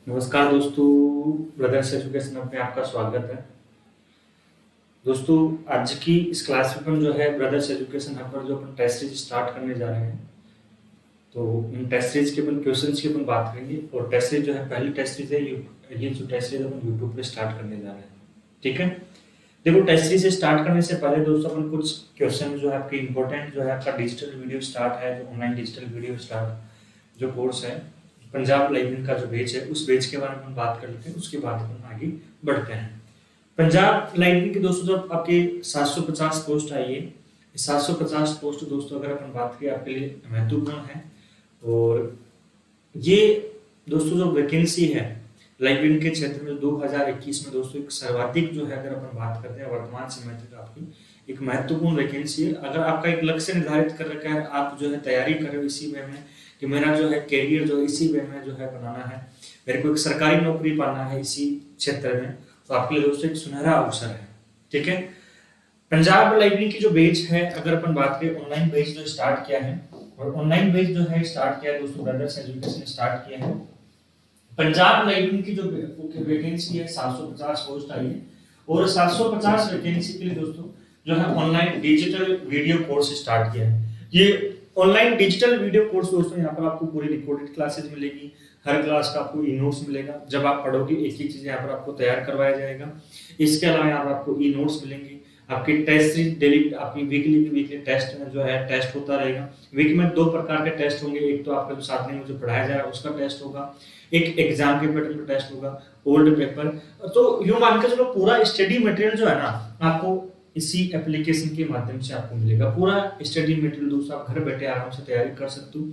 नमस्कार दोस्तों, brothers education hub में आपका स्वागत है। दोस्तों, आज की इस क्लास में अपन जो है ब्रदर्स एजुकेशन हब पर जो अपन टेस्ट सीरीज स्टार्ट करने जा रहे हैं, तो इन टेस्ट सीरीज के अपन क्वेश्चंस की अपन बात करेंगे। और टेस्ट सीरीज जो है पहली टेस्ट सीरीज है, ये जो टेस्ट सीरीज अपन यूट्यूब पे स्टार्ट करने जा रहे हैं। ठीक है, देखो टेस्ट सीरीज से स्टार्ट करने से पहले दोस्तों अपन कुछ क्वेश्चन जो है आपके इंपॉर्टेंट जो है आपका डिजिटल वीडियो स्टार्ट है, जो ऑनलाइन डिजिटल वीडियो स्टार्ट जो कोर्स है पंजाब लाइब्रेरी का जो पेज है, उस पेज के बारे में हम बात कर लेते हैं। उसके बाद हम आगे बढ़ते हैं। पंजाब लाइब्रेरी की दोस्तों जब आपके 750 पोस्ट आई है, 750 पोस्ट दोस्तों अगर अपन बात करें आपके लिए महत्वपूर्ण है। और ये दोस्तों जो वैकेंसी है लाइब्रेरी के क्षेत्र में 2021 में दोस्तों एक सर्वाधिक जो है, अगर अपन बात करते हैं वर्तमान समय तक आपकी एक महत्वपूर्ण वैकेंसी है। अगर आपका एक लक्ष्य निर्धारित कर रखा है, आप जो है तैयारी कर रहे हो इसी वे में कि मेरा जो है कैरियर जो इसी वे में जो है बनाना है, मेरे को एक सरकारी नौकरी पाना है इसी क्षेत्र में, तो आपके लिए दोस्तों एक सुनहरा अवसर है। ठीक है, पंजाब लाइब्रेरी की जो बैच है, अगर अपन बात करें ऑनलाइन बैच जो स्टार्ट किया है, और ऑनलाइन बैच जो है स्टार्ट किया है दोस्तों ब्रदर्स एजुकेशन स्टार्ट किया है। पंजाब लाइब्रेरी की जो वैकेंसी है 750 पोस्ट आई है, और 750 वैकेंसी के लिए दोस्तों जो है online digital video course start किया है। ये ऑनलाइन डिजिटल वीडियो कोर्स दोस्तों यहाँ पर आपको पूरी रिकॉर्डेड क्लासेस मिलेगी, हर क्लास का आपको ई नोट्स मिलेगा। जब आप पढ़ोगे एक ही चीज यहाँ पर आपको तैयार करवाया जाएगा। इसके अलावा यहाँ पर आपको ई नोट्स मिलेंगे, आपके टेस्ट डेली आपकी वीकली टेस्ट में जो है टेस्ट होता रहेगा। वीक में 2 प्रकार के टेस्ट होंगे, एक तो आपका जो साथ में जो पढ़ाया जा रहा है उसका टेस्ट होगा, एक एग्जाम के पैटर्न का टेस्ट होगा, ओल्ड पेपर। तो यूं मान के चलो पूरा स्टडी मटेरियल जो है ना आपको इसी एप्लीकेशन के माध्यम से आपको मिलेगा। पूरा स्टडी मटेरियल दोस्तों आप घर बैठे आराम से तैयारी कर सकते हो।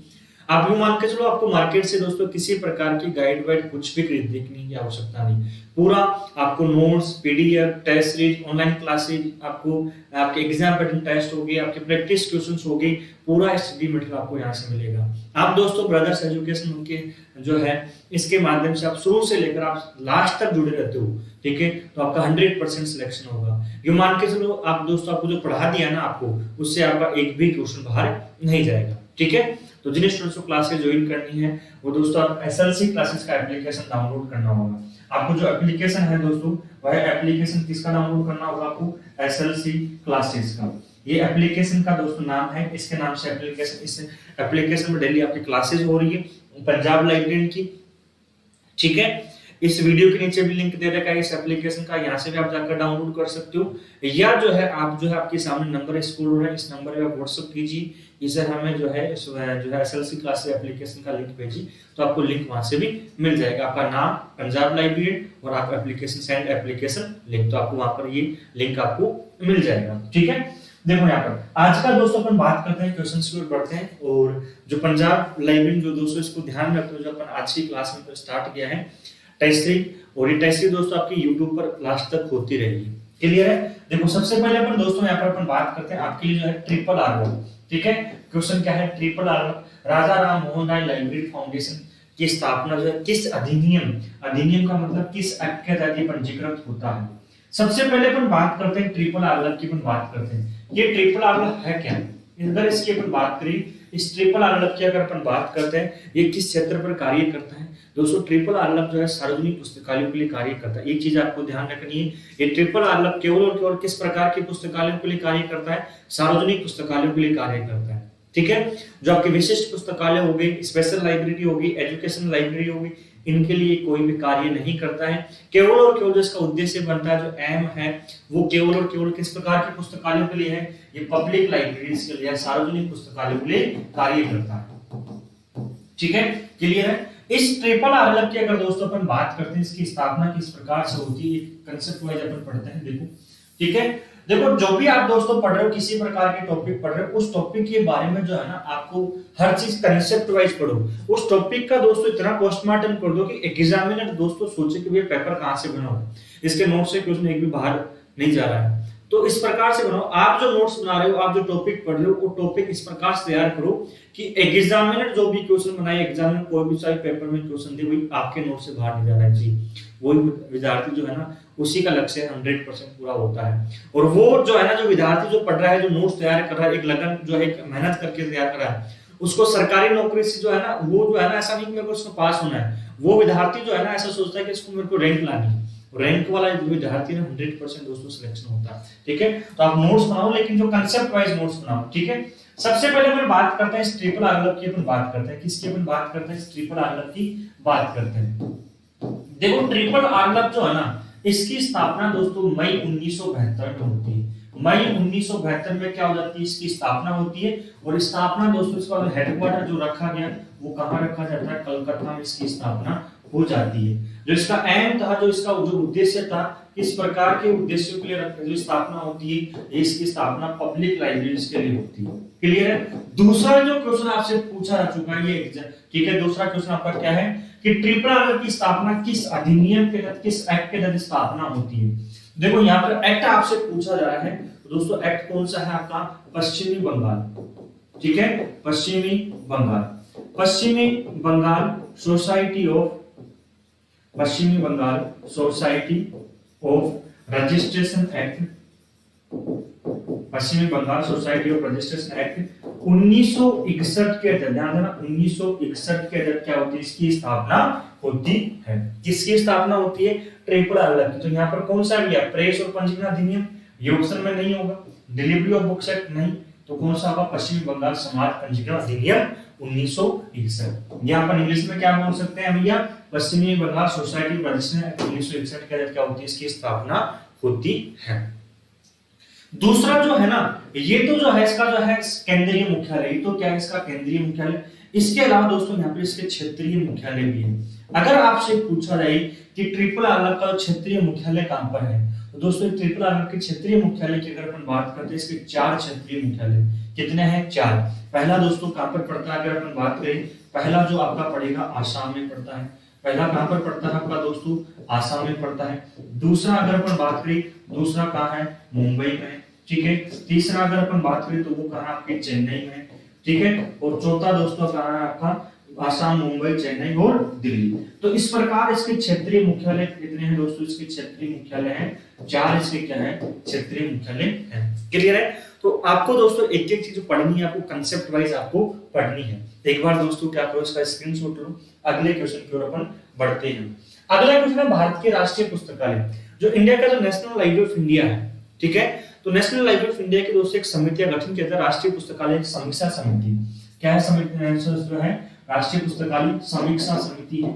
आप यूं मान के चलो आपको मार्केट से दोस्तों किसी प्रकार की गाइड वाइड कुछ भी खरीदने की आवश्यकता नहीं। पूरा आपको notes, PDF, test series, online classes, आपको आपके एग्जाम पैटर्न टेस्ट होगी, आपके प्रैक्टिस क्वेश्चंस होगी, पूरा स्टडी मटेरियल आपको यहाँ से मिलेगा। आप दोस्तों ब्रदर्स एजुकेशन के जो है इसके माध्यम से आप शुरू से लेकर आप लास्ट तक जुड़े रहते हो। ठीक है, तो आपका 100% सिलेक्शन होगा। ये मान के चलो आप दोस्तों आपको जो पढ़ा दिया ना आपको, उससे आपका एक भी क्वेश्चन बाहर नहीं जाएगा। ठीक है, तो जिन स्टूडेंट्स को क्लासेस ज्वाइन करनी है वो दोस्तों आप एसएलसी क्लासेस का एप्लीकेशन डाउनलोड करना होगा। आपको जो एप्लीकेशन है दोस्तों वह एप्लीकेशन किसका डाउनलोड करना होगा आपको, एसएलसी क्लासेस का। ये एप्लीकेशन का दोस्तों नाम है, इसके नाम से एप्लीकेशन, इस एप्लीकेशन में डेली आपकी क्लासेस हो रही है पंजाब लाइब्रेरी की। ठीक है, इस वीडियो के नीचे भी लिंक दे रखा है इस एप्लीकेशन का, यहाँ से भी आप जाकर डाउनलोड कर सकते हो। या जो है आप जो है आपके सामने नंबर स्क्रॉल हो रहा है, इस नंबर पे आप व्हाट्सएप कीजिए, इसे हमें जो है एसएलसी क्लासेस एप्लीकेशन का लिंक भेजिए, तो आपको लिंक वहां से भी मिल जाएगा। आपका नाम पंजाब लाइब्रेरी और आप एप्लीकेशन सेंड एप्लीकेशन लिंक, तो आपको वहां पर ये लिंक आपको मिल जाएगा। ठीक है, देखो यहाँ पर आज का दोस्तों अपन बात करते हैं, क्वेश्चंस की ओर बढ़ते हैं। और जो पंजाब लाइब्रेरी जो दोस्तों इसको ध्यान में रखते हुए जो अपन आज की क्लास में स्टार्ट किया है टेस्ट सीरीज, और ये टेस्ट सीरीज दोस्तों आपकी YouTube पर लास्ट तक होती रहेगी। क्लियर है? देखो सबसे पहले अपन दोस्तों यहाँ पर अपन बात करते हैं आपके लिए जो है ट्रिपल आर। ठीक है, क्वेश्चन क्या है, ट्रिपल आर राजा राम मोहन राय लाइब्रेरी फाउंडेशन की स्थापना जो है किस अधिनियम का मतलब किस एक्ट के तहत पंजीकृत होता है। सबसे पहले अपन बात करते हैं ट्रिपल आर की अपन बात करते हैं। ये ट्रिपल आर है क्या, अगर इसकी अपन बात करें, इस ट्रिपल आर की अगर अपन बात करते हैं ये किस क्षेत्र पर कार्य करता है। दोस्तों ट्रिपल आर जो है सार्वजनिक पुस्तकालयों के लिए कार्य करता है। एक चीज आपको ध्यान रखनी है, ये ट्रिपल आर केवल और केवल किस प्रकार के पुस्तकालयों के लिए कार्य करता है, सार्वजनिक पुस्तकालयों के लिए कार्य करता है। ठीक है, जो आपके विशिष्ट पुस्तकालय हो गए, स्पेशल लाइब्रेरी होगी, एजुकेशन लाइब्रेरी होगी, इनके लिए कोई भी कार्य नहीं करता है। केवल और केवल जिसका उद्देश्य बनता है, जो एम है, वो केवल और केवल किस प्रकार के पुस्तकालयों के लिए है, ये पब्लिक लाइब्रेरीज के लिए, सार्वजनिक पुस्तकालयों के लिए कार्य करता है। ठीक है, क्लियर है? इस ट्रिपल आर की अगर दोस्तों अपन बात करते हैं, इसकी स्थापना किस प्रकार से होती है, कंसेप्ट वाइज अपन पढ़ते हैं। देखो ठीक है, देखो जो भी आप दोस्तों पढ़ रहे हो, किसी प्रकार के टॉपिक पढ़ रहे हो, उस टॉपिक के बारे में जो है ना आपको हर चीज कंसेप्ट वाइज पढ़ो। उस टॉपिक का दोस्तों इतना पोस्टमार्टम कर दो कि एग्जामिनर दोस्तों सोचे कि ये पेपर कहां से बना हो, इसके नोट से क्वेश्चन एक भी बाहर नहीं जा रहा है। तो इस प्रकार से बनाओ, आप जो नोट्स बना रहे हो, आप जो टॉपिक पढ़ रहे हो, वो टॉपिक इस प्रकार से तैयार करो कि एग्जामिनर जो भी क्वेश्चन बनाए, एग्जामिनर कोई भी चाहे पेपर में क्वेश्चन दे, वही आपके नोट से बाहर नहीं जाना चाहिए। वही विद्यार्थी जो है ना उसी का लक्ष्य 100% पूरा होता है। और वो जो है ना, जो विद्यार्थी जो पढ़ रहा है, जो नोट्स तैयार कर रहा है, एक लगन जो है मेहनत करके तैयार कर रहा है, उसको सरकारी नौकरी से जो है ना, वो जो है ना ऐसा नहीं कि मेरे को उसको पास होना है, वो विद्यार्थी जो है ना ऐसा सोचता है कि इसको मेरे को रैंक लानी है, रैंक वाला जो विद्यार्थी ना 100% दोस्तों सिलेक्शन होता है। ठीक है, तो आप नोट्स बनाओ, लेकिन जो कंसेप्ट वाइज नोट्स बनाओ। ठीक है, सबसे पहले अपन बात करते हैं ट्रिपल आर्गलव की, अपन बात करते हैं किसकी, अपन बात करते हैं ट्रिपल आर्गलव की बात करते हैं। देखो ट्रिपल आर्गलव जो है ना, इसकी स्थापना दोस्तों मई 1972 में होती है। मई 1972 में क्या हो जाती है, इसकी स्थापना होती है। और स्थापना दोस्तों इसका हेडक्वार्टर जो रखा गया वो कहाँ रखा जाता है, कलकत्ता में इसकी स्थापना हो जाती है। जो इसका एम था, जो इसका जो उद्देश्य था, किस प्रकार के उद्देश्यों के लिए जो स्थापना होती है, इसकी स्थापना पब्लिक लाइब्रेरीज के लिए होती है। क्लियर है। दूसरा जो क्वेश्चन आपसे पूछा जा चुका है ये, ठीक है, दूसरा क्वेश्चन आपका क्या है कि ट्रिपल आर्गलव की स्थापना किस अधिनियम के तहत, किस एक्ट के तहत स्थापना होती है। देखो यहाँ पर एक्ट आपसे पूछा जा रहा है, तो दोस्तों एक्ट कौन सा है आपका, पश्चिमी बंगाल। ठीक है, पश्चिमी बंगाल, पश्चिमी बंगाल सोसाइटी ऑफ, पश्चिमी Bengal society of registration act, पश्चिमी Bengal society of registration act 1961 के तहत, ध्यान देना 1961 के तहत क्या होती है, इसकी स्थापना होती है। किसकी स्थापना होती है, ट्रिपल आर्गलव की। तो यहाँ पर कौन सा गया, प्रेस और पंजीकरण अधिनियम, ये ऑप्शन में नहीं होगा। डिलीवरी ऑफ बुक्स एक्ट नहीं, तो कौन सा होगा, पश्चिमी बंगाल समाज पंजीकरण अधिनियम 1961। यहाँ पर इंग्लिश में क्या बोल सकते हैं भैया, पश्चिमी बंगाल सोसाइटी रजिस्ट्रेशन एक्ट 1961 के तहत क्या होती है, इसकी स्थापना होती है। दूसरा जो है ना, ये तो जो है इसका जो है केंद्रीय मुख्यालय, तो क्या है इसका केंद्रीय मुख्यालय। इसके अलावा दोस्तों यहाँ पर इसके क्षेत्रीय मुख्यालय भी है। अगर आपसे पूछा जाए कि ट्रिपल आर्गलव का क्षेत्रीय मुख्यालय कहां पर है, तो दोस्तों ट्रिपल आर्गलव के क्षेत्रीय मुख्यालय की अगर अपन बात करते हैं, इसके 4 क्षेत्रीय मुख्यालय, कितने हैं, 4। पहला दोस्तों कहां पर पड़ता है, अगर अपन बात करें, पहला जो आपका पड़ेगा आसाम में पड़ता है। पहला कहां पर पड़ता है आपका दोस्तों, आसाम में पड़ता है। दूसरा अगर अपन बात करें, दूसरा कहां है, मुंबई में है। ठीक है, तीसरा अगर अपन बात करें तो वो कहां आपके चेन्नई में। ठीक है, और चौथा दोस्तों कहां है आपका, आसाम, मुंबई, चेन्नई और दिल्ली। तो इस प्रकार इसके क्षेत्रीय मुख्यालय कितने हैं दोस्तों, इसके क्षेत्रीय मुख्यालय हैं 4, इसके क्या है, क्षेत्रीय मुख्यालय हैं। क्लियर है। तो आपको दोस्तों एक एक चीज पढ़नी है, आपको कंसेप्ट वाइज आपको पढ़नी है। एक बार दोस्तों क्या करो, इसका स्क्रीनशॉट लो, अगले क्वेश्चन की ओर अपन बढ़ते हैं। अगला क्वेश्चन है भारत के राष्ट्रीय पुस्तकालय, जो इंडिया का जो नेशनल लाइब्रेरी ऑफ इंडिया है। ठीक है, तो नेशनल लाइब्रेरी ऑफ इंडिया की दोस्तों एक समिति का गठन किया था, राष्ट्रीय पुस्तकालय समीक्षा समिति। क्या है समिति, जो है राष्ट्रीय पुस्तकालय समीक्षा समिति है।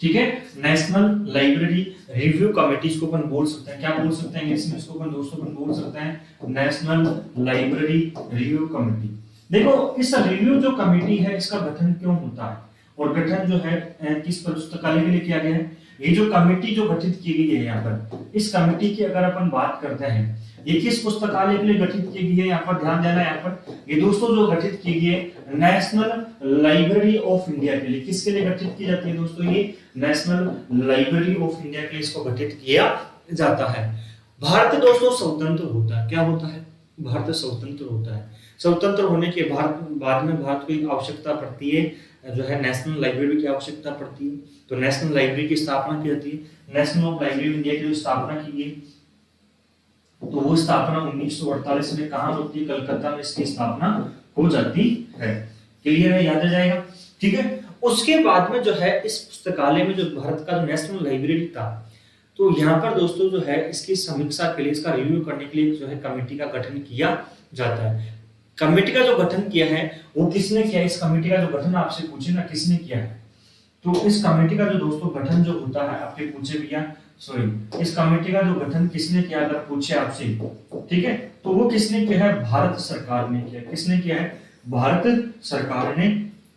ठीक है, नेशनल लाइब्रेरी रिव्यू कमेटी इसको अपन बोल सकते हैं, क्या बोल सकते हैं इंग्लिश में इसको अपन दोस्तों अपन बोल सकते हैं नेशनल लाइब्रेरी रिव्यू कमेटी। देखो इस रिव्यू जो कमेटी है इसका गठन क्यों होता है, और गठन जो है किस पुस्तकालय के लिए किया गया है। ये जो कमेटी जो गठित की गई है यहाँ पर, इस कमेटी की अगर अपन बात करते हैं, ये किस पुस्तकालय के लिए गठित की गई है, यहाँ पर ध्यान देना। यहाँ पर ये दोस्तों जो गठित की गई है नेशनल लाइब्रेरी ऑफ इंडिया के लिए, किसके लिए गठित की जाती है दोस्तों, ये नेशनल लाइब्रेरी ऑफ इंडिया के लिए इसको गठित किया जाता है। भारत दोस्तों स्वतंत्र होता है, क्या होता है, भारत स्वतंत्र होता है। स्वतंत्र होने के बाद में भारत को एक आवश्यकता पड़ती है, जो है नेशनल लाइब्रेरी की आवश्यकता पड़ती है। तो नेशनल लाइब्रेरी की स्थापना की जाती है। नेशनल ऑफ लाइब्रेरी इंडिया की जो स्थापना की गई, तो वो स्थापना 1948 में कहां होती है, कलकत्ता में इसकी स्थापना हो जाती है। क्लियर है, याद आ जाएगा। ठीक है, उसके बाद में जो है इस पुस्तकालय में जो भारत का जो नेशनल लाइब्रेरी था, तो यहाँ पर दोस्तों जो है इसकी समीक्षा के लिए, इसका रिव्यू करने के लिए जो है कमेटी का गठन किया जाता है। कमेटी का जो गठन किया है वो किसने किया, इस कमेटी का जो गठन आपसे पूछे ना किसने किया है, तो इस कमेटी का जो दोस्तों गठन जो होता है, आपके पूछे भैया सॉरी, इस कमेटी का जो गठन किसने किया अगर पूछे आपसे, ठीक है, तो वो किसने किया है, भारत सरकार ने किया। किसने किया है, भारत सरकार ने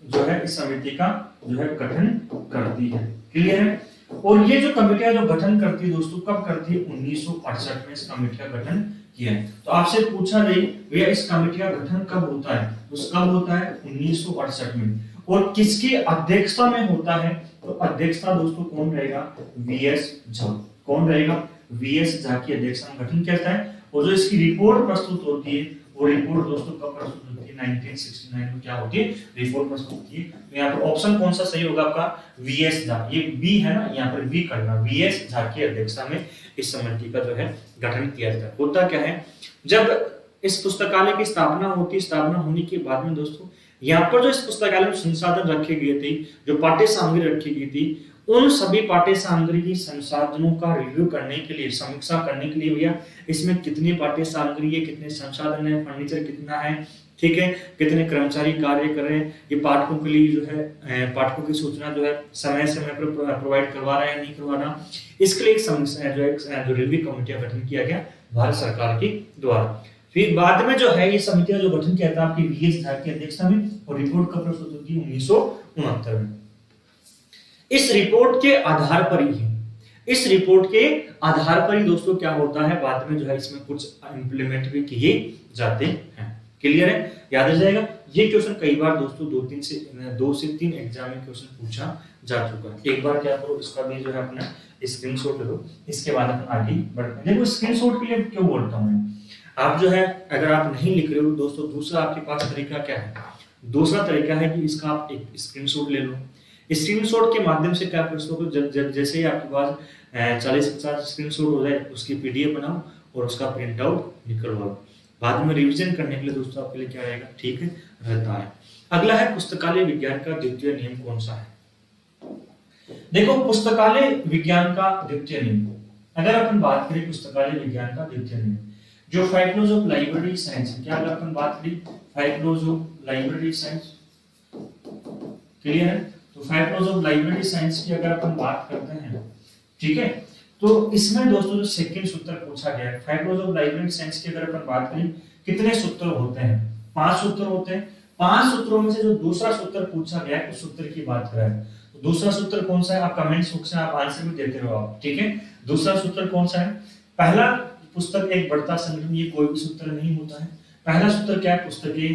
जो है इस समिति का जो है गठन करती है। क्लियर है। और ये जो कमेटियां जो गठन करती है दोस्तों, कब करती है, 1968 में इस कमेटी का गठन किया है। तो आपसे पूछा जाए भैया इस कमेटी का गठन कब होता है, तो कब होता है, 1968 में। और किसकी अध्यक्षता में होता है, तो अध्यक्षता दोस्तों कौन रहेगा, वीएस झा। कौन रहेगा, वीएस झा की अध्यक्षता में गठन करता है। और जो इसकी रिपोर्ट प्रस्तुत होती है, वो रिपोर्ट दोस्तों कब प्रस्तुत होती है, 1969 में क्या होती है, रिपोर्ट प्रस्तुत होती है। तो यहाँ पर ऑप्शन कौन सा सही होगा आपका, वीएस झा। ये बी है ना, यहाँ पर बी करना, वीएस झा की अध्यक्षता में इस समिति का जो है गठन किया जाता है। होता क्या है, जब इस पुस्तकालय की स्थापना होती है। स्थापना होने के बाद में दोस्तों यहाँ पर जो इस पुस्तकालय में संसाधन रखे गए थे, जो पाठ्य सामग्री रखी गई थी, उन सभी पाठ्य सामग्री की संसाधनों का रिव्यू करने के लिए, समीक्षा करने के लिए भैया इसमें कितनी पाठ्य सामग्री है, कितने संसाधन है, फर्नीचर कितना है, ठीक है, कितने कर्मचारी कार्य कर रहे हैं, ये पाठकों के लिए जो है पाठकों की सूचना जो है समय समय पर प्रोवाइड करवा रहा है या नहीं करवा रहा, इसके लिए एक समीक्षा जो रिव्यू कमेटी का गठन किया गया भारत सरकार के द्वारा। फिर बाद में जो है ये समितियां जो गठन किया था आपकी वीएस झार की अध्यक्षता में, और रिपोर्ट कब प्रस्तुत होती है 1969 में। इस रिपोर्ट के आधार पर ही दोस्तों क्या होता है, बाद में जो है इसमें कुछ इम्प्लीमेंट भी किए जाते हैं। क्लियर है, याद आ जाएगा। ये क्वेश्चन कई बार दोस्तों 2 से 3 एग्जाम में क्वेश्चन पूछा जा चुका है। एक बार क्या करो, इसका भी जो है अपना स्क्रीनशॉट ले लो, इसके बाद अपन आगे बढ़ते हैं। देखो स्क्रीनशॉट के लिए क्यों बोलता हूं मैं, आप जो है अगर आप नहीं लिख रहे हो दोस्तों, दूसरा आपके पास तरीका क्या है, दूसरा तरीका है कि इसका आप एक स्क्रीनशॉट ले लो। स्क्रीनशॉट के माध्यम से क्या कर सकते हो, जैसे ही आपके पास 40-50 स्क्रीनशॉट हो जाए, उसकी पीडीएफ बनाओ और उसका प्रिंट आउट निकलवाओ। बाद में रिवीजन करने के लिए दोस्तों आपके लिए क्या रहेगा, ठीक है, रहता है। अगला है पुस्तकालय विज्ञान का द्वितीय नियम कौन सा है। देखो पुस्तकालय विज्ञान का द्वितीय नियम, अगर अपन बात करें पुस्तकालय विज्ञान का द्वितीय नियम, जो 5 लॉज ऑफ लाइब्रेरी साइंस, क्या अगर अपन बात करें 5 laws of library science, clear है, तो 5 लॉज ऑफ लाइब्रेरी साइंस की अगर अपन बात करते हैं, ठीक है, तो इसमें दोस्तों जो सेकंड सूत्र पूछा गया है 5 लॉज ऑफ लाइब्रेरी साइंस की अगर अपन बात करें, कितने सूत्र होते हैं, 5 सूत्र होते हैं। 5 सूत्रों में से जो दूसरा सूत्र पूछा गया है उस सूत्र की बात करें, तो दूसरा सूत्र कौन सा है, आप कमेंट्स बॉक्स में आप आंसर भी देते रहो आप, ठीक है। दूसरा सूत्र कौन सा है, पहला पुस्तक एक बढ़ता संग्रह, ये कोई भी सूत्र नहीं होता है। पहला सूत्र क्या है, पुस्तकें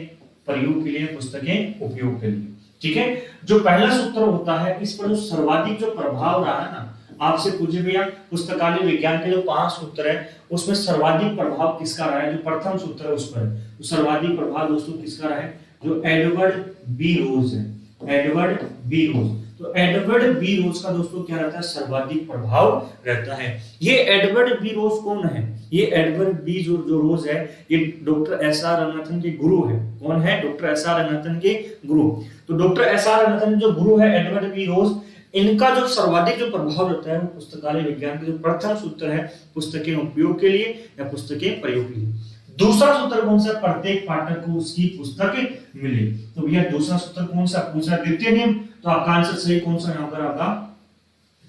प्रयोग के लिए, पुस्तकें उपयोग के लिए, ठीक है। जो पहला सूत्र होता है, इस पर जो सर्वाधिक जो प्रभाव रहा है ना, आपसे पूछे भैया पुस्तकालय विज्ञान के जो 5 सूत्र है उसमें सर्वाधिक प्रभाव किसका रहा है, जो प्रथम सूत्र है उस पर तो सर्वाधिक प्रभाव दोस्तों किसका रहा है, जो एडवर्ड बी रोज है, एडवर्ड बी रोज। तो एडवर्ड बी रोज का दोस्तों क्या रहता है, सर्वाधिक प्रभाव रहता है। ये एडवर्ड बी रोज कौन है, ये एडवर्ड बी जो रोज है, ये डॉक्टर एस आर रंगनाथन के गुरु है। कौन है, डॉक्टर एस आर रंगनाथन के गुरु। तो डॉक्टर एस आर रंगनाथन जो गुरु है एडवर्ड बी रोज, इनका जो सर्वाधिक जो प्रभाव रहता है वो पुस्तकालय विज्ञान के जो प्रथम सूत्र है, पुस्तकें उपयोग के लिए या पुस्तकें प्रयोग के लिए। दूसरा सूत्र कौन सा, प्रत्येक पाठक को उसकी पुस्तक मिले। तो भैया दूसरा सूत्र कौन सा पूछा, द्वितीय नियम, तो आपका आंसर सही कौन सा यहाँ पर आपका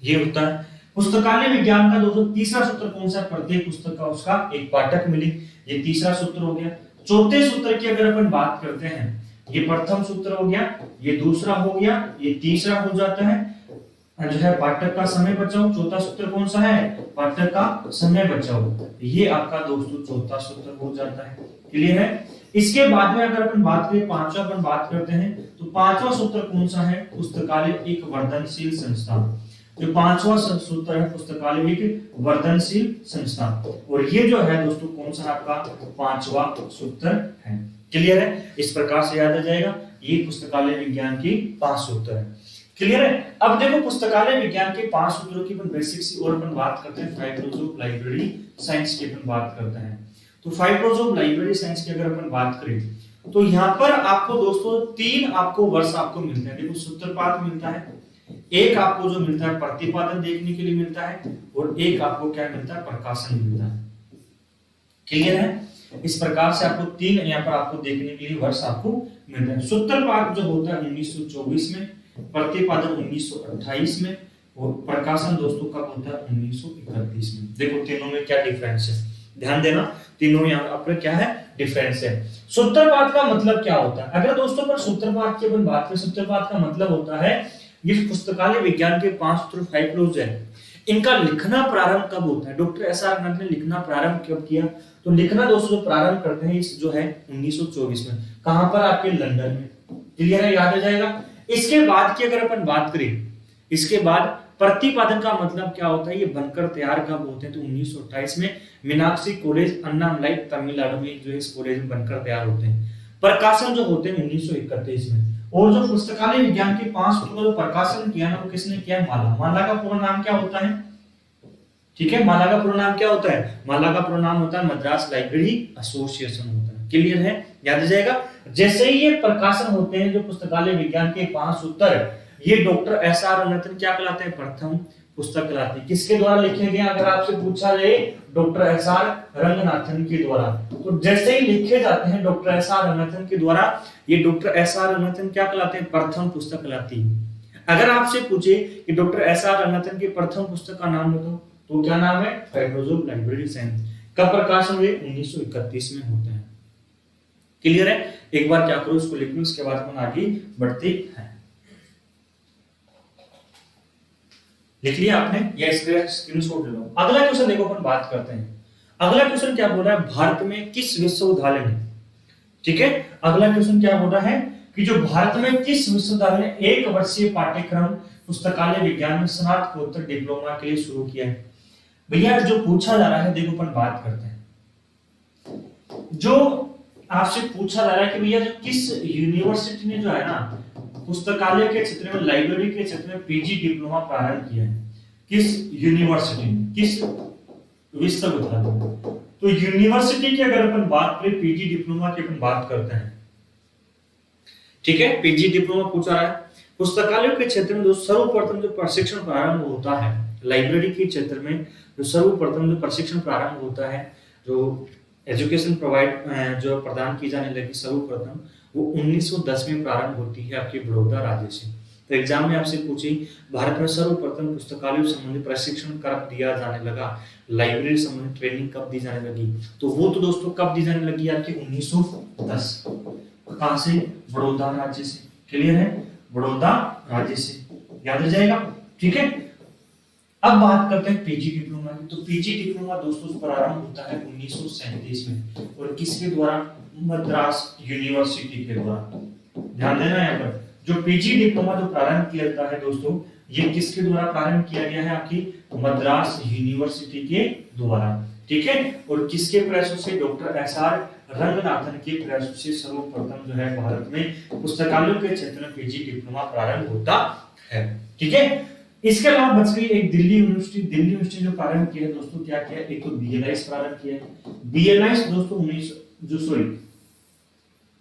ये होता है। पुस्तकालय विज्ञान का दोस्तों तीसरा सूत्र कौन सा, प्रत्येक पुस्तक का उसका एक पाठक मिले, ये तीसरा सूत्र हो गया। चौथे सूत्र की अगर अपन बात करते हैं, ये प्रथम सूत्र हो गया, ये दूसरा हो गया, ये तीसरा हो जाता है जो है पाठक का समय बचाओ। चौथा सूत्र कौन सा है, पाठक का समय बचाओ, ये आपका दोस्तों चौथा सूत्र हो जाता है। क्लियर है। इसके बाद में अगर अपन बात करें, पांचवा अपन बात करते हैं, तो पांचवा सूत्र कौन सा है, पुस्तकालय एक वर्धनशील संस्था। जो पांचवा सूत्र है, पुस्तकालय एक वर्धनशील संस्था, और ये जो है दोस्तों कौन सा आपका पांचवा सूत्र है। क्लियर है, इस प्रकार से याद आ जाएगा, ये पुस्तकालय विज्ञान की 5 सूत्र है। क्लियर है। अब देखो पुस्तकालय विज्ञान के 5 सूत्रों की अपन बेसिक सी और अपन बात करते हैं, 5 लॉज ऑफ लाइब्रेरी साइंस की अपन बात करते हैं। तो 5 लॉज ऑफ लाइब्रेरी साइंस की अगर अपन बात करें तो यहाँ पर आपको दोस्तों 3 आपको वर्ष आपको मिलते हैं। देखो सूत्रपात मिलता है, एक आपको जो मिलता है प्रतिपादन देखने के लिए मिलता है, और एक आपको क्या मिलता है, प्रकाशन मिलता है। क्लियर है। इस प्रकार से आपको 3 यहाँ पर आपको देखने के लिए वर्ष आपको मिलता है। सूत्रपात जो होता है 1924 में, प्रतिपादन 1928 में, और प्रकाशन दोस्तों कब होता है 1931 में। देखो तीनों में क्या डिफरेंस है, ध्यान देना, तीनों में यहाँ पर क्या है डिफरेंस है। सूत्रपात का मतलब क्या होता है, अगर दोस्तों पर सूत्रपात की अपन बात करें, सूत्रपात का मतलब होता है ये पुस्तकालय विज्ञान के 5 सूत्र 5 लॉज है, इनका लिखना प्रारंभ कब होता है। डॉक्टर एस आर रंगनाथन ने लिखना प्रारंभ कब किया, तो लिखना दोस्तों प्रारंभ करते हैं इस जो है 1924 में, कहां पर, आपके लंदन में। क्लियर है, याद आ जाएगा। इसके बाद की अगर अपन बात करें, इसके बाद प्रतिपादन का मतलब क्या होता है, ये बनकर तैयार कब होते हैं, तो 1928 में मीनाक्षी कॉलेज अन्नामलाई तमिलनाडु में जो इस कॉलेज में बनकर तैयार होते हैं। प्रकाशन जो होते हैं 1931 में, और जो पुस्तकालय विज्ञान के 5 सूत्रों का प्रकाशन किया ना वो किसने किया, माला। माला का पूरा नाम क्या होता है, ठीक है। माला का पूरा नाम क्या होता है? माला का पूरा नाम होता है मद्रास लाइब्रेरी एसोसिएशन होता है। क्लियर है? याद आ जाएगा। जैसे ही ये प्रकाशन होते हैं जो पुस्तकालय विज्ञान के 5 सूत्र, ये डॉक्टर एस.आर. रंगनाथन क्या कहलाते हैं? प्रथम पुस्तक कहलाती है। किसके द्वारा लिखे गए? अगर आपसे पूछा जाए डॉक्टर एस.आर. रंगनाथन के द्वारा, तो जैसे ही लिखे जाते हैं डॉक्टर एस.आर. रंगनाथन के द्वारा, ये डॉक्टर एस.आर. रंगनाथन क्या कहलाते हैं? प्रथम पुस्तक कहलाती है। अगर आपसे पूछे कि डॉक्टर एस.आर. रंगनाथन की प्रथम पुस्तक का नाम बताओ, तो क्या नाम है? फेडरल्स ऑफ लाइब्रेरी साइंस। कब प्रकाशन हुए? 1931 में होते हैं। क्लियर है? एक बार क्या करो, इसको लिख लो, उसके बाद हम आगे बढ़ते हैं। लिख लिया आपने? या स्क्रीनशॉट ले लो। अगला क्वेश्चन देखो, अपन बात करते हैं। अगला क्वेश्चन क्या बोल रहा है? भारत में किस विश्वविद्यालय ने, ठीक है, अगला क्वेश्चन क्या बोल रहा है कि जो भारत में किस विश्वविद्यालय ने 1 वर्षीय पाठ्यक्रम पुस्तकालय विज्ञान में स्नातकोत्तर डिप्लोमा के लिए शुरू किया है? भैया जो पूछा जा रहा है, देखो अपन बात करते हैं। जो आपसे पूछा जा रहा है कि भैया जो किस यूनिवर्सिटी ने जो है ना पुस्तकालय के क्षेत्र में, लाइब्रेरी के क्षेत्र में पीजी डिप्लोमा प्रारंभ किया है? किस यूनिवर्सिटी ने, किस विश्वविद्यालय? तो यूनिवर्सिटी की अगर अपन बात करें, पीजी डिप्लोमा की अपन बात करते हैं, ठीक है, पीजी डिप्लोमा पूछा रहा है। पुस्तकालय के क्षेत्र में जो सर्वप्रथम जो प्रशिक्षण प्रारंभ होता है, लाइब्रेरी के क्षेत्र में जो सर्वप्रथम जो प्रशिक्षण प्रारंभ होता है, जो एजुकेशन जो प्रदान की जाने लगी सर्वप्रथम, वो 1910 में प्रारंभ होती है आपके बड़ौदा राज्य से। तो एग्जाम में आपसे पूछी भारत में सर्वप्रथम पुस्तकालय संबंधी प्रशिक्षण कब दिया जाने लगा, लाइब्रेरी संबंधी ट्रेनिंग कब दी जाने लगी? तो वो तो दोस्तों कब दी जाने लगी? आपकी 1910। कहां से? बड़ौदा राज्य से। क्लियर है? बड़ौदा राज्य से, याद रह जाएगा। ठीक है, अब बात करते हैं पीजी डिप्लोमा की। तो पीजी डिप्लोमा दोस्तों प्रारंभ होता है 1937 में, और किसके द्वारा? मद्रास यूनिवर्सिटी के द्वारा। ध्यान देना यहाँ पर, जो पीजी डिप्लोमा जो प्रारंभ किया जाता है दोस्तों, ये किसके द्वारा प्रारंभ किया गया है? आपकी मद्रास यूनिवर्सिटी के द्वारा। ठीक है, और किसके प्रयासों से? Doctor SR. रंगनाथन के प्रयासों से सर्वप्रथम जो है भारत में पुस्तकालयों के क्षेत्र में पीजी डिप्लोमा प्रारंभ होता है। ठीक है, इसके अलावा बच गई एक दिल्ली यूनिवर्सिटी जो प्रारंभ किया है दोस्तों। क्या किया? एक तो बीएलआईएस प्रारंभ किया है। बीएलआईएस दोस्तों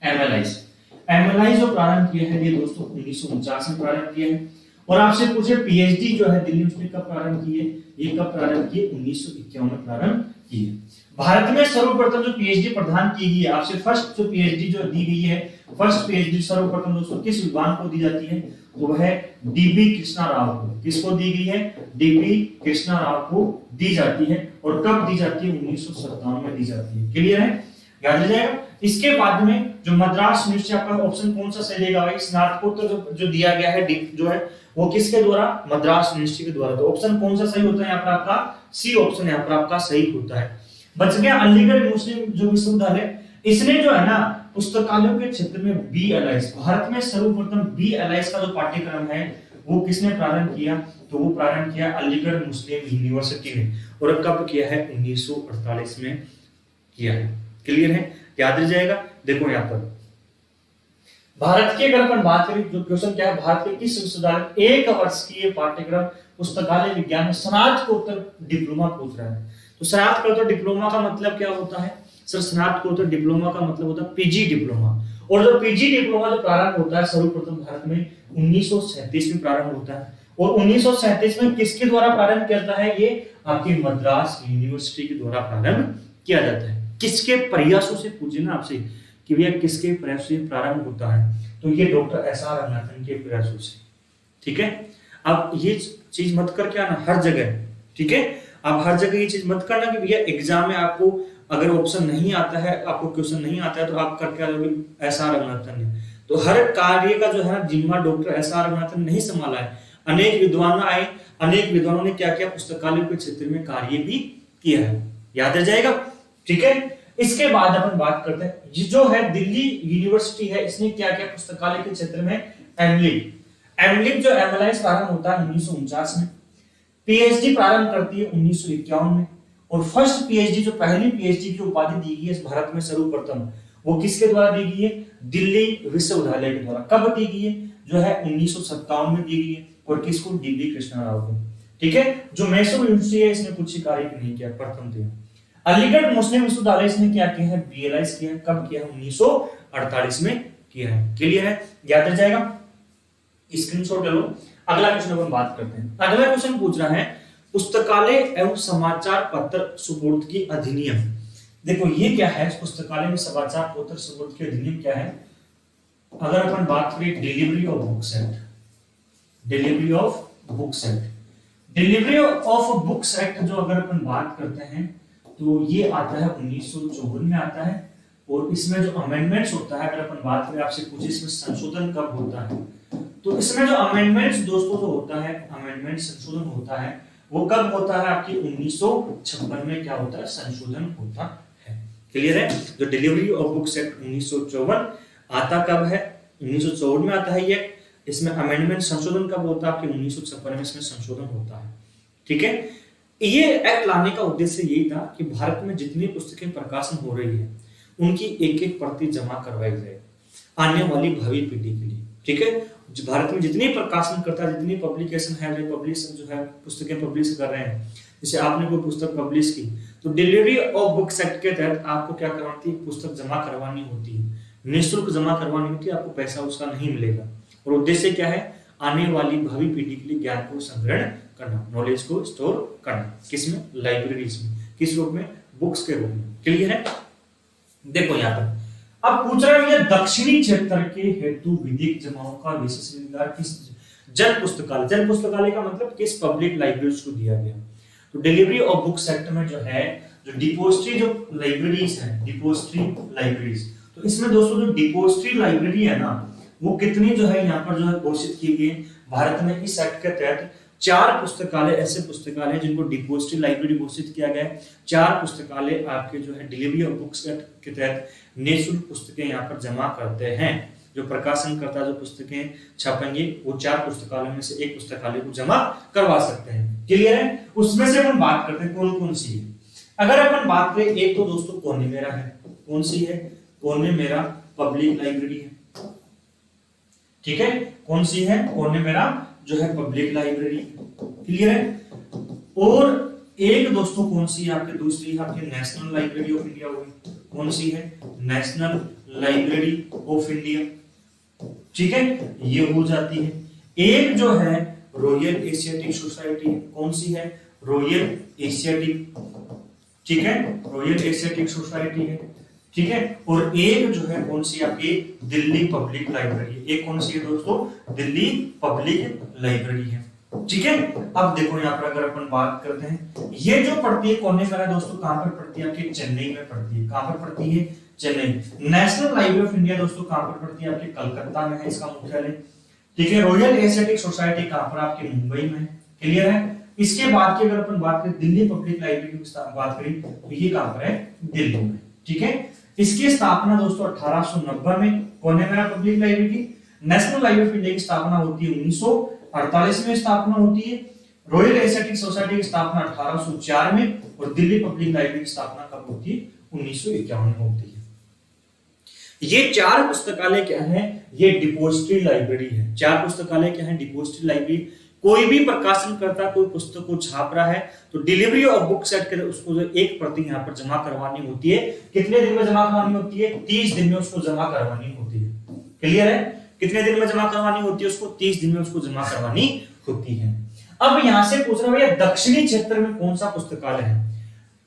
एमएलआईएस जो प्रारंभ किया है, ये दोस्तों 1949 में प्रारंभ किया है। और आपसे पूछे पीएचडी जो है दिल्ली यूनिवर्सिटी कब प्रारंभ की है? ये कब प्रारंभ की है? 1951 में प्रारंभ की है। भारत में सर्वप्रथम जो पीएचडी प्रदान की गई है, आपसे फर्स्ट जो पीएचडी जो दी गई है, फर्स्ट पीएचडी सर्वप्रथम दोस्तों किस विद्वान को दी जाती है? तो वह डीबी कृष्णा राव को। किसको दी गई है? डीबी कृष्णा राव को दी जाती है। और कब दी जाती है? 1957 में दी जाती है। क्लियर है? याद रह जाएगा। इसके बाद में जो मद्रास यूनिवर्सिटी, आपका ऑप्शन कौन सा सही रहेगा भाई? स्नातकोत्तर जो दिया गया है जो है वो किसके द्वारा? मद्रास यूनिवर्सिटी के द्वारा। तो ऑप्शन कौन सा सही होता है यहाँ पर? आपका सी ऑप्शन यहाँ पर आपका सही होता है। बच गया अलीगढ़ मुस्लिम जो विश्वविद्यालय, इसने जो है ना पुस्तकालयों के क्षेत्र में बीएलआईएस, भारत में सर्वप्रथम बीएलआईएस का जो पाठ्यक्रम है वो किसने प्रारंभ किया? तो वो प्रारंभ किया अलीगढ़ मुस्लिम यूनिवर्सिटी ने। और कब किया है? 1948 में किया है। क्लियर है? याद रह जाएगा। देखो यहाँ पर भारत की अगर अपन बात करें, जो क्वेश्चन क्या है, भारत के किस विश्वविद्यालय 1 वर्ष की पाठ्यक्रम पुस्तकालय विज्ञान में स्नातकोत्तर डिप्लोमा पूछ रहा है। तो स्नातकोत्तर डिप्लोमा का मतलब क्या होता है? सर स्नातकोत्तर डिप्लोमा का मतलब होता है पीजी डिप्लोमा। और जो पीजी डिप्लोमा जो प्रारंभ होता है सर्वप्रथम भारत में 1937 में प्रारंभ होता है। और 1937 में किसके द्वारा प्रारंभ किया जाता है? ये आपकी मद्रास यूनिवर्सिटी के द्वारा प्रारंभ किया जाता है। किसके प्रयासों से? पूछे ना आपसे कि भैया किसके प्रयासों से प्रारंभ होता है? तो ये डॉक्टर एस.आर. रंगनाथन के प्रयासों से। ठीक है, अब ये चीज मत करके आना हर जगह। ठीक है, आप हर जगह ये चीज मत करना कि भैया एग्जाम में आपको अगर ऑप्शन नहीं आता है, आपको क्वेश्चन नहीं आता है, तो आप करके आ जाओगे एस.आर. रंगनाथन ने। तो हर कार्य का जो है जिम्मा डॉक्टर एस.आर. रंगनाथन नहीं संभाला है। अनेक विद्वान आए, अनेक विद्वानों ने क्या किया? पुस्तकालय के क्षेत्र में कार्य भी किया है। याद रह जाएगा। ठीक है, इसके बाद अपन बात करते हैं, ये जो है दिल्ली यूनिवर्सिटी है, इसने क्या किया? पुस्तकालय के क्षेत्र में एमलिक जो एमएलआईएस प्रारंभ होता है 1949 में, पीएचडी प्रारंभ करती है 1951 में। और फर्स्ट पीएचडी जो पहली पीएचडी की उपाधि दी गई है भारत में सर्वप्रथम, वो किसके द्वारा दी गई है? दिल्ली विश्वविद्यालय के द्वारा। कब दी गई है? जो है 1957 में दी गई है। और किसको? डीबी कृष्णा राव को। ठीक है। जो मैसूर यूनिवर्सिटी है इसने कुछ ही कार्य नहीं किया, प्रथम थे। अलीगढ़ मुस्लिम विश्वविद्यालय इसने क्या किया है, बीएलआईज किया है। कब किया है, 1948 में किया है। क्लियर है, याद रह जाएगा, स्क्रीनशॉट ले लो। अगला क्वेश्चन अपन बात करते हैं। अगला क्वेश्चन पूछ रहा है पुस्तकालय एवं समाचार पत्र सुपुर्दगी अधिनियम। देखो ये क्या है, पुस्तकालय में समाचार पत्र सुपुर्दगी अधिनियम क्या है। अगर अपन बात करें delivery of books act, delivery of books act, delivery of books act जो अगर अपन बात करते हैं तो ये आता है 1954 में आता है। और इसमें जो अमेंडमेंट्स होता है, अगर अपन बात करें, आपसे पूछे इसमें संशोधन कब होता है, तो इसमें जो अमेंडमेंट्स दोस्तों जो होता है, अमेंडमेंट संशोधन होता है, वो कब होता है, आपकी 1956 में क्या होता है, संशोधन होता है। क्लियर है, जो डिलीवरी ऑफ बुक्स एक्ट 1954 आता कब है, 1954 में आता है ये। इसमें अमेंडमेंट संशोधन कब होता है, आपके 1956 में इसमें संशोधन होता है। ठीक है, ये एक्ट लाने का उद्देश्य यही था कि भारत में जितनी पुस्तकें प्रकाशन हो रही है उनकी एक एक प्रति जमा करवाई जाए आने वाली भावी पीढ़ी के लिए। ठीक है, भारत में जितनी प्रकाशन करता है, जितनी पब्लिकेशन है, जो पब्लिश जो है पुस्तकें पब्लिश कर रहे हैं, जैसे आपने कोई पुस्तक पब्लिश की तो डिलीवरी ऑफ बुक्स एक्ट के तहत आपको क्या करवानी है, पुस्तक जमा करवानी होती है, निःशुल्क जमा करवानी होती है, आपको पैसा उसका नहीं मिलेगा। और उद्देश्य क्या है, आने वाली भावी पीढ़ी के लिए ज्ञान को संग्रहण करना, नॉलेज को स्टोर करना, किसमें, लाइब्रेरीज में, किस रूप में, बुक्स के रूप में। क्लियर है, देखो यहाँ पर अब पूछ रहा है दक्षिणी क्षेत्र के हेतु विधिक जमाओं का विशेषाधिकार किस जन पुस्तकालय, जन पुस्तकालय का मतलब किस पब्लिक लाइब्रेरीज को दिया गया। तो डिलीवरी ऑफ बुक्स एक्ट में जो है, जो डिपोजिटरी जो लाइब्रेरीज है, डिपोजिटरी लाइब्रेरीज, तो इसमें दोस्तों जो डिपोजिटरी लाइब्रेरी है ना, वो कितनी जो है यहाँ पर जो है घोषित की गई भारत में इस एक्ट के तहत। 4 पुस्तकालय ऐसे पुस्तकालय जिनको डिपोजिटरी लाइब्रेरी घोषित किया गया है। 4 पुस्तकालय आपके जो है डिलीवरी ऑफ बुक्स एक्ट के तहत निःशुल्क पुस्तकें यहाँ पर जमा करते हैं। जो प्रकाशन करता जो पुस्तकें छापेंगे वो 4 पुस्तकालयों में से एक पुस्तकालय को जमा करवा सकते हैं। क्लियर है, उसमें से अपन बात करते हैं कौन कौन सी है। अगर अपन बात करें, एक तो दोस्तों कोने मेरा है, कौन सी है, कोने मेरा पब्लिक लाइब्रेरी है। ठीक है, कौन सी है, कोने मेरा जो है पब्लिक लाइब्रेरी। क्लियर है, और एक दोस्तों कौन सी है आपके, दूसरी आपकी नेशनल लाइब्रेरी ऑफ इंडिया होगी। कौन सी है, नेशनल लाइब्रेरी ऑफ इंडिया। ठीक है, ये हो जाती है। एक जो है रॉयल एशियाटिक सोसाइटी, कौन सी है, रॉयल एशियाटिक। ठीक है, रॉयल एशियाटिक सोसाइटी है। ठीक है, और एक जो है कौन सी आपकी, दिल्ली पब्लिक लाइब्रेरी। एक कौन सी है दोस्तों, दिल्ली पब्लिक लाइब्रेरी है। ठीक है, अब देखो यहाँ पर अगर अपन बात करते हैं, ये जो पड़ती है कोने मेरा दोस्तों कहां पर पड़ती है, आपके चेन्नई में पड़ती है। कहां पर पड़ती है, Chennai. National library of India दोस्तों कहां पर पड़ती है, आपके कलकत्ता में है इसका मुख्यालय। ठीक है, रॉयल एशियाटिक सोसाइटी कहां पर, आपके मुंबई में। क्लियर है, इसके बाद की अगर अपन बात करें दिल्ली पब्लिक लाइब्रेरी की बात करें तो ये कहां पर है, दिल्ली में। ठीक है, इसकी स्थापना दोस्तों 1890 में, कोने मेरा पब्लिक लाइब्रेरी की। नेशनल लाइब्रेरी ऑफ इंडिया की स्थापना होती है 1948 में स्थापना होती है। रॉयल एशियाटिक सोसाइटी की स्थापना 1804 में, और दिल्ली पब्लिक लाइब्रेरी की स्थापना कब होती है, 1951 में होती है। ये 4 पुस्तकालय क्या है, ये डिपोजिटरी लाइब्रेरी है। 4 पुस्तकालय क्या है, डिपोजिटरी लाइब्रेरी। कोई भी प्रकाशन करता कोई पुस्तक को छाप रहा है तो डिलीवरी ऑफ बुक्स एक्ट के उसको जो एक प्रति यहाँ पर जमा करवानी होती है। कितने दिन में जमा करवानी होती है, 30 दिन में उसको जमा करवानी होती है। क्लियर है, कितने दिन में जमा करवानी होती है उसको, 30 दिन में उसको जमा करवानी होती है। अब यहां से पूछ रहा है भैया दक्षिणी क्षेत्र में कौन सा पुस्तकालय है।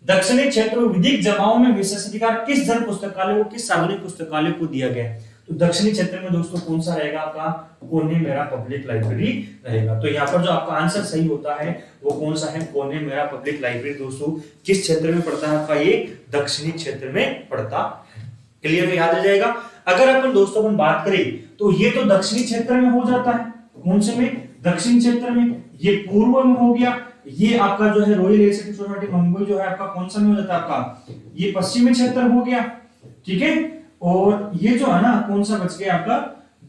दक्षिणी क्षेत्र में विधिक जमाओं में विशेषाधिकार किस जन पुस्तकालय को, किस सार्वजनिक पुस्तकालय को दिया गया है। तो दक्षिणी क्षेत्र में दोस्तों कौन सा रहेगा आपका, कोने मेरा पब्लिक लाइब्रेरी रहेगा। तो यहाँ पर जो आपका आंसर सही होता है वो कौन सा है, कोने मेरा पब्लिक लाइब्रेरी। दोस्तों किस क्षेत्र में पड़ता है आपका, ये दक्षिणी क्षेत्र में पड़ता है। क्लियर, याद आ जाएगा। अगर अपन दोस्तों अपन बात करें तो ये तो दक्षिणी क्षेत्र में हो जाता है, कौन से में, दक्षिण क्षेत्र में। ये पूर्व में हो गया, ये आपका जो है रॉयल एशियाटिक सोसाइटी मुंबई जो है आपका कौन सा में हो जाता है आपका, ये पश्चिमी क्षेत्र हो गया। ठीक है, और ये जो है ना कौन सा बच गया आपका,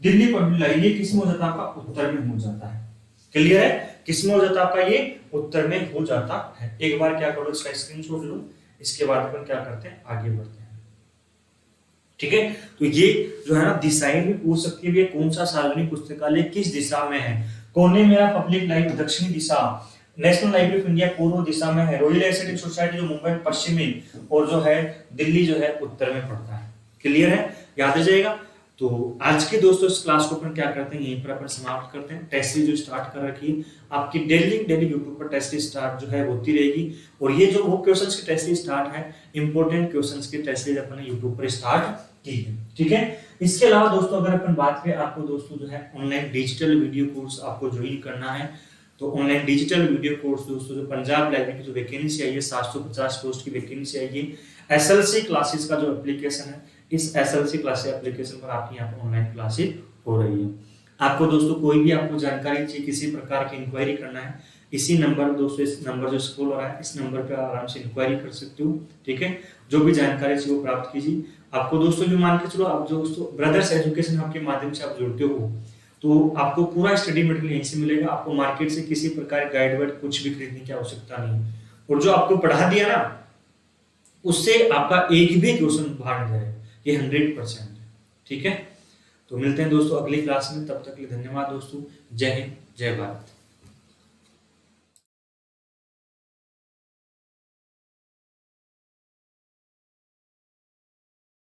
दिल्ली पब्लिक लाइब्रेरी, ये किस में हो जाता है आपका, उत्तर में हो जाता है। क्लियर है, किस में हो जाता है आपका, ये उत्तर में हो जाता है। एक बार क्या करो, इसका स्क्रीनशॉट लो, इसके बाद अपन क्या करते हैं, आगे बढ़ते हैं। ठीक है, तो ये जो है ना दिशाएं भी पूछ सकती है, कौन सा सार्वजनिक पुस्तकालय किस दिशा में है। कोने मेरा पब्लिक लाइब्रेरी दक्षिणी दिशा, नेशनल लाइब्रेरी ऑफ इंडिया पूर्व दिशा में है, रॉयल एसिटिक सोसाइटी जो मुंबई पश्चिमी और जो है दिल्ली जो है उत्तर में पड़ता है। क्लियर है, याद आ जाएगा। तो आज के दोस्तों इस क्लास को अपन क्या करते हैं, यहीं पर अपन समाप्त करते हैं। टेस्ट सीरीज जो स्टार्ट कर रखी है आपकी डेली यूट्यूब पर टेस्ट सीरीज स्टार्ट जो है होती रहेगी। और ये जो वो क्वेश्चंस की टेस्ट सीरीज स्टार्ट है, इंपॉर्टेंट क्वेश्चंस की टेस्ट सीरीज अपन ने यूट्यूब पर स्टार्ट की है, ठीक है। इसके अलावा दोस्तों अगर अपन बात करें, आपको दोस्तों जो है ऑनलाइन डिजिटल वीडियो कोर्स आपको ज्वाइन करना है, तो ऑनलाइन डिजिटल वीडियो कोर्स दोस्तों जो पंजाब लाइब्रेरी की जो वैकेंसी आई है 750 पोस्ट की वैकेंसी आई है, एसएलसी क्लासेस का जो एप्लीकेशन है, इस एसएलसी क्लास एप्लीकेशन पर आपकी यहाँ पर ऑनलाइन क्लासेस हो रही है। आपको दोस्तों कोई भी आपको जानकारी चाहिए, किसी प्रकार की इंक्वायरी करना है, इसी नंबर दोस्तों, इस नंबर जो स्क्रॉल हो रहा है इस नंबर पे आराम से इंक्वायरी कर सकते हो, ठीक है। जो भी जानकारी चाहिए वो प्राप्त कीजिए। आपको दोस्तों जो मान के चलो, आप जो दोस्तों ब्रदर्स एजुकेशन हब के माध्यम से आप जुड़ते हो, तो आपको पूरा स्टडी मटेरियल यहीं से मिलेगा। आपको मार्केट से किसी प्रकार गाइड वाइड कुछ भी खरीदने की आवश्यकता नहीं। और जो आपको पढ़ा दिया ना, उससे आपका एक भी क्वेश्चन बाहर नहीं जाएगा, ये 100% है, ठीक है। तो मिलते हैं दोस्तों अगली क्लास में, तब तक के लिए धन्यवाद दोस्तों। जय हिंद, जय भारत।